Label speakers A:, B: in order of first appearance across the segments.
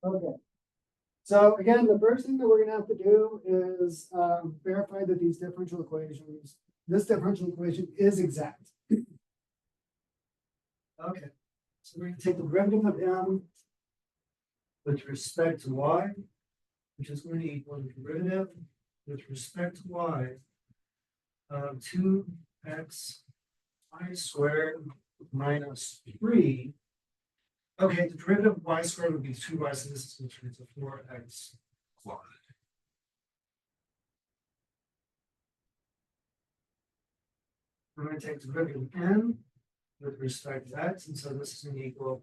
A: Okay. So again, the first thing that we're gonna have to do is verify that this differential equation is exact. Okay, so we're gonna take the derivative of m with respect to y, which is going to equal the derivative with respect to y of 2x y squared minus 3. Okay, the derivative of y squared would be 2y, so this is going to turn into 4x quad. We're going to take the derivative of n with respect to x, and so this is going to equal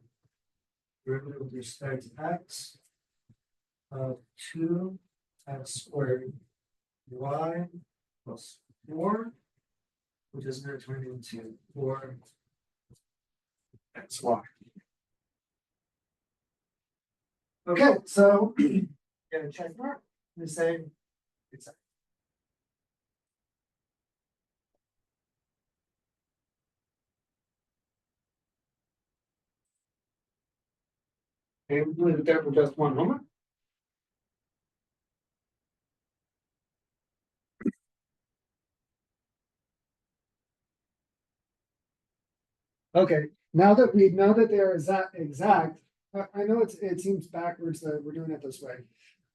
A: derivative with respect to x of 2x squared y plus 4, which is going to turn into 4xy. Okay, so get a check mark and say exact. Okay, we'll leave it there for just one moment. Okay, now that we know that they're exact, I know it seems backwards that we're doing it this way.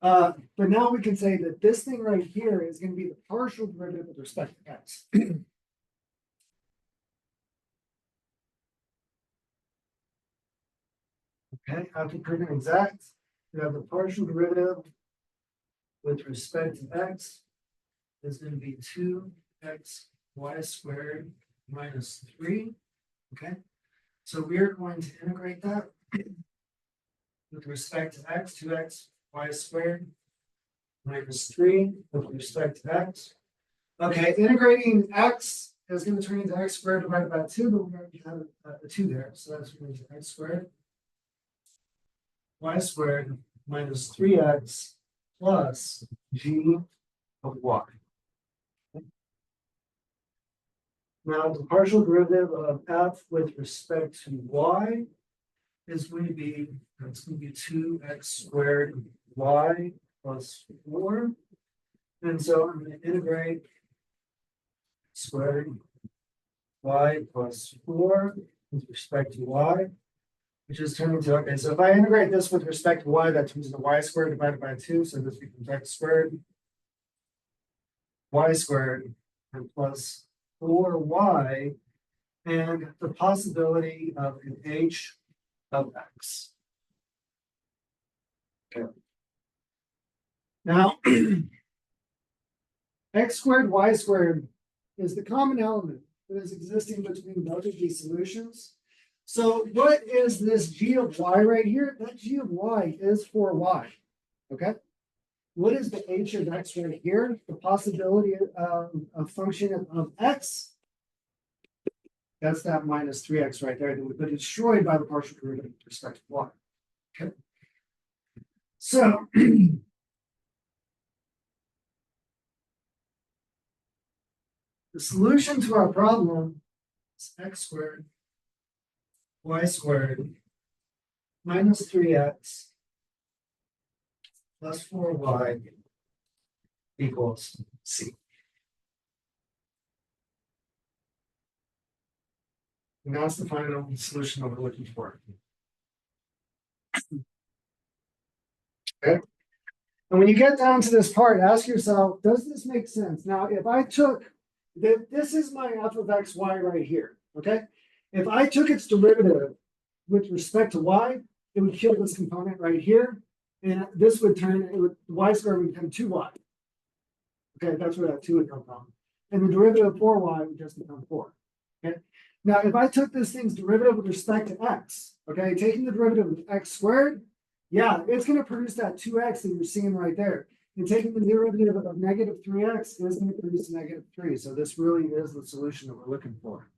A: But now we can say that this thing right here is going to be the partial derivative with respect to x. Okay, after proving exact, we have the partial derivative with respect to x is going to be 2x y squared minus 3. Okay, so we are going to integrate that with respect to x, 2x y squared minus 3 with respect to x. Okay, integrating x is going to turn into x squared divided by 2, but we're going to have a 2 there. So that's going to be x squared y squared minus 3x plus g of y. Now, the partial derivative of f with respect to y is going to be, it's going to be 2x squared y plus 4. And so I'm going to integrate squared y plus 4 with respect to y, which is turning to, okay, so if I integrate this with respect to y, that turns into y squared divided by 2, so this becomes x squared y squared and plus 4y, and the possibility of an h of x. Okay. Now, x squared y squared is the common element that is existing between both of these solutions. So what is this g of y right here? That g of y is 4y. Okay. What is the h of x right here? The possibility of a function of x. That's that minus 3x right there that would be destroyed by the partial derivative with respect to y. Okay. So the solution to our problem is x squared y squared minus 3x plus 4y equals c. And that's the final solution that we're looking for. Okay. And when you get down to this part, ask yourself, does this make sense? Now, if I took, this is my f of x, y right here, okay? If I took its derivative with respect to y, it would kill this component right here. And this would turn, y squared would become 2y. Okay, that's where that 2 would come from. And the derivative of 4y would just become 4. Okay. Now, if I took this thing's derivative with respect to x, okay, taking the derivative of x squared, yeah, it's going to produce that 2x that you're seeing right there. And taking the derivative of negative 3x is going to produce negative 3. So this really is the solution that we're looking for.